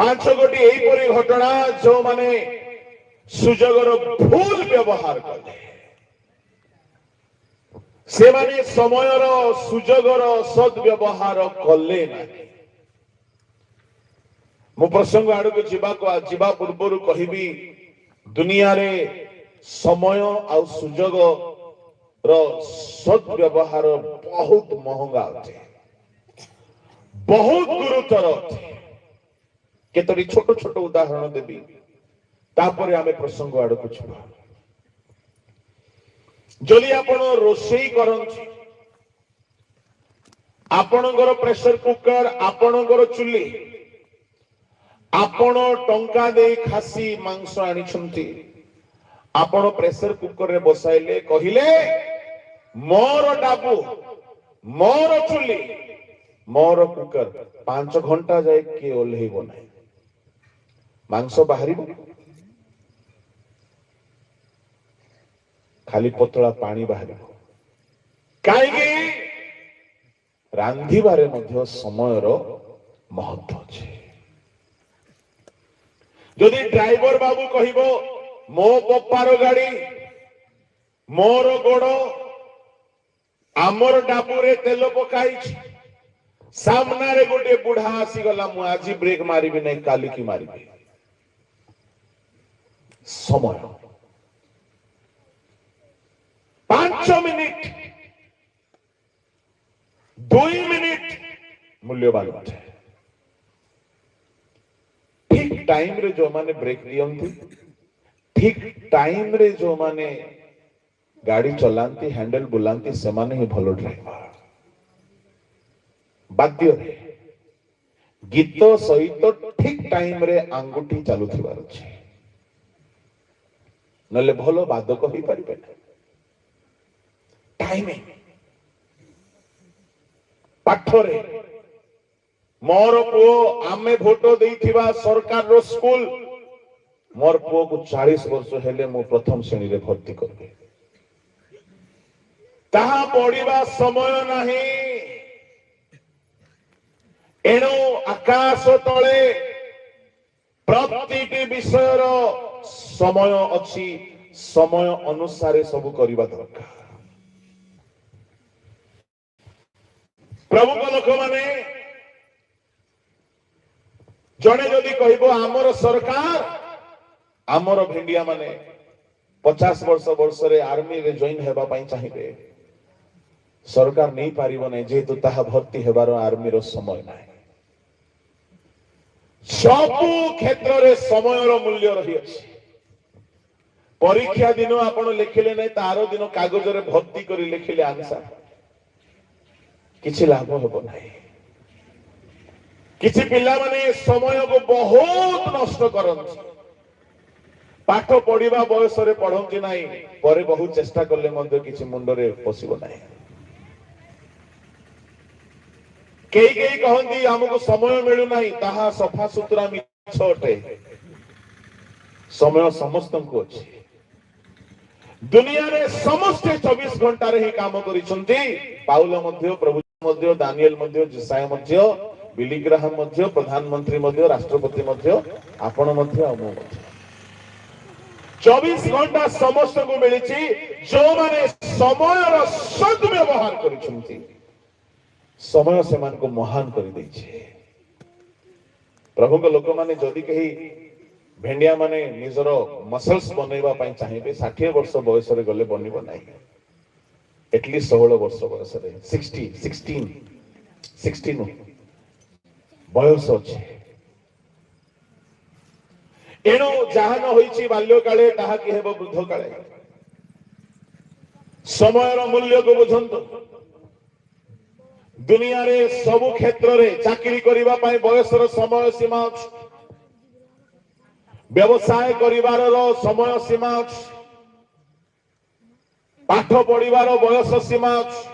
पांच गोटी एहीपरि घटना जो माने सुजोगर भूल व्यवहार कले से माने समयर सुजोगर सद्व्यवहार कले ना मु प्रसंग आड़ को जीवा पूर्व कहबी दुनिया रे समय आ सुजोग सद्व्यवहार बहुत महंगा अच्छे बहुत गुरुतर अच्छे केतोटी छोट छोट उदाहरण देवी तापर आमे प्रसंग आड़ को छुआ जदि आपण रोषेई करंती आपणकर प्रेशर कुकर आपणकर चुली आपण टंका दे खासी मांस आनिछंती आपण प्रेशर कुकर रे बसाइले कहिले मोर डाबू मोर चुली मोर कुकर 5 घंटा जाए के ओल्हेइबो नै मांस बाहरिबो खाली पतला पानी बाहरिबो काईगी रांधिबारे मध्य समयर महत्व अछि जदि ड्राइवर बाबू कहिबो मो पप्पार गाड़ी मोर गोड़ आमर डाबुरे तेल पकाई सामना रे गोटे बुढ़ा आसी गला मु आज ब्रेक मारिबी नै काली की मारिबी समय 5 मिनिट 2 मिनिट मूल्यवान है ठीक टाइम रे जो माने ब्रेक दियंती ठीक टाइम रे जो माने गाड़ी चलांती हैंडल बुलांती से माने ही भलो ड्राइवर बाध्य रे गीत सहित ठीक टाइम रे आंगुठी चालू थिबार अछि नले भलो बादक होई परिबे ना टाइमिंग पाठरे मोर पुओ आमे भोटो देइथिबा सरकार रो स्कूल मोर पुओ को 40 वर्ष हेले मो प्रथम श्रेणी रे भर्ती करबे ताहा पढ़िबा समय नाही एणो आकाश तले प्रतिटी विषयर समय अछि समय अनुसार सब करिबा दरकार प्रमुख लोक माने जने जदि कहबो आमर सरकार आमर भेंडिया माने 50 वर्ष रे आर्मी रे जॉइन हेबा पई चाहिबे सरकार नहीं पारिबो नै जेतु ताहा भर्ती हेबार आर्मी रो समय नै सब क्षेत्र रे समय रो मूल्य रही अछि परीक्षा दिन आपण लिखिले नै तारो दिन कागज रे भर्ती करी लिखिले आंसर किछि लाभ होबो नै किछि पिल्ला माने समय को बहुत नष्ट करନ୍ତି पाठ पढ़िबा बयस रे पढंती नै परे बहुत चेष्टा करले मध्ये किछि मुंड रे पसिबो नै केई केई कहंती हमको समय मिलु नै ताहा सफा सुतरा मिछ अटे समय समस्त को अछि दुनिया रे समस्त 24 घंटा रे ही काम करिसंती पाउल मध्ये प्रभु मध्ये दानिएल मध्ये जिसाय मध्ये बिली ग्राहम मध्ये प्रधानमंत्री मध्ये राष्ट्रपति मध्ये आपण मध्ये अमो मध्ये 24 घंटा समस्त को मिलिछि जो माने समय रो सद्व्यवहार करिसंती समय से मान को महान कर दैछे प्रभु को लोक माने जदि कही भेंडिया माने निजरो मसल्स बनैबा पई चाहिबे 60 वर्ष बयस रे गले बनिबो नै एटलीस्ट 16 वर्ष बयस रे 16 बयस अछि एनो जहान होईछि बाल्य काले ताहा कि हेबो वृद्ध काले समय रो मूल्य को बुझंतो दुनिया रे सब क्षेत्र रे चाकरी करिबा पई बयस रो समय सीमा अछि व्यवसाय करिवार रो समय सीमा अछि पाठ पढ़िबार बयस सीमा अछि